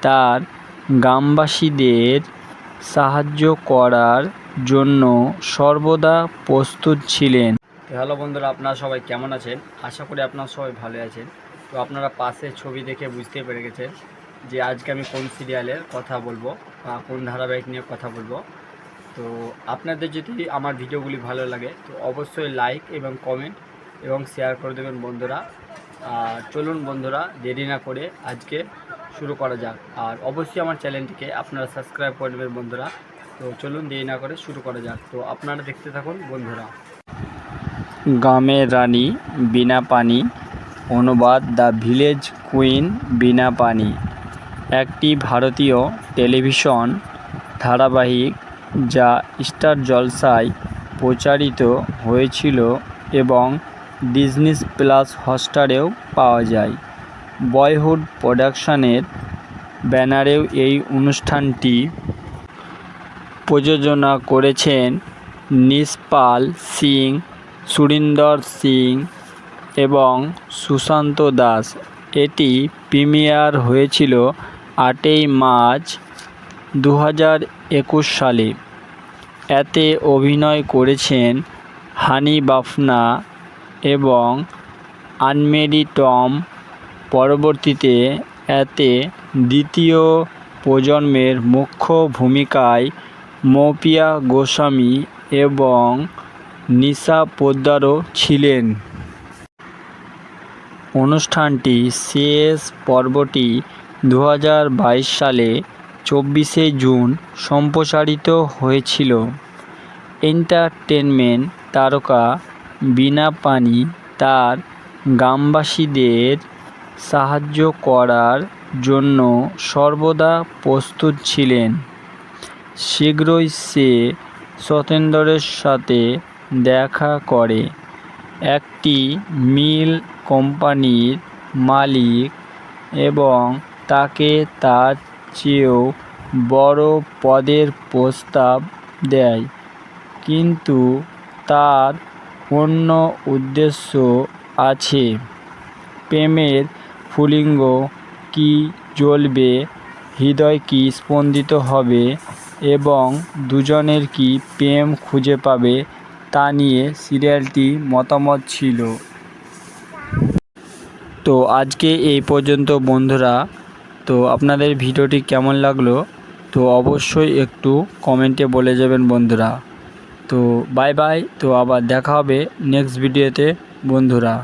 তার গ্রামবাসীদের সাহায্য করার জন্য সর্বদা প্রস্তুত ছিলেন। হ্যালো বন্ধুরা, আপনারা সবাই কেমন আছেন? আশা করি আপনারা সবাই ভালো আছেন। তো আপনারা পাশে ছবি দেখে বুঝতে পেরে গেছেন যে আজকে আমি কোন সিরিয়ালের কথা বলবো বা কোন ধারাবাহিক নিয়ে কথা বলবো। তো আপনাদের যদি আমার ভিডিওগুলি ভালো লাগে তো অবশ্যই লাইক এবং কমেন্ট এবং শেয়ার করে দেবেন বন্ধুরা। আর চলুন বন্ধুরা, দেরি না করে আজকে শুরু করা যাক। আর অবশ্যই আমার চ্যানেলটিকে আপনারা সাবস্ক্রাইব করে নেবেন বন্ধুরা। তো চলুন দেরি না করে শুরু করা যাক। তো আপনারা দেখতে থাকুন বন্ধুরা। গ্রামের রানী বিনা পানি, অনুবাদ দ্য ভিলেজ কুইন বিনা পানি, একটি ভারতীয় টেলিভিশন ধারাবাহিক যা স্টার জলসায় প্রচারিত হয়েছিল এবং ডিজনি প্লাস হটস্টারেও পাওয়া যায়। বয়হুড প্রোডাকশনের ব্যানারেও এই অনুষ্ঠানটি প্রযোজনা করেছেন নিশপাল সিং, সুরিন্দর সিং এবং সুশান্ত দাস। এটি প্রিমিয়ার হয়েছিল 8ই মার্চ 2021 সালে। এতে অভিনয় করেছেন হানি বাফনা এবং আনমেরি টম। পরবর্তীতে এতে দ্বিতীয় প্রজন্মের মুখ্য ভূমিকায় মৌপিয়া গোস্বামী এবং নিশা পোদ্দারও ছিলেন। অনুষ্ঠানটি শেষ পর্বটি 2022 সালে 24শে জুন সম্প্রচারিত হয়েছিল। এন্টারটেনমেন্ট তারকা বিনা পানি তার গ্রামবাসীদের সাহায্য করার জন্য সর্বদা প্রস্তুত ছিলেন। শীঘ্রই সে সত্যেন্দ্রের সাথে দেখা করে, একটি মিল কোম্পানির মালিক, এবং তাকে তার চেয়েও বড় পদের প্রস্তাব দেয়। কিন্তু তার অন্য উদ্দেশ্য আছে। প্রেমের স্ফুলিঙ্গ কি জ্বলবে, হৃদয় কি স্পন্দিত হবে এবং দুজনের কি প্রেম খুঁজে পাবে তা নিয়ে সিরিয়ালটি মতামত ছিল। তো আজকে এই পর্যন্ত বন্ধুরা। তো আপনাদের ভিডিওটি কেমন লাগলো তো অবশ্যই একটু কমেন্টে বলে যাবেন বন্ধুরা। তো বাই বাই। তো আবার দেখা হবে নেক্সট ভিডিওতে বন্ধুরা।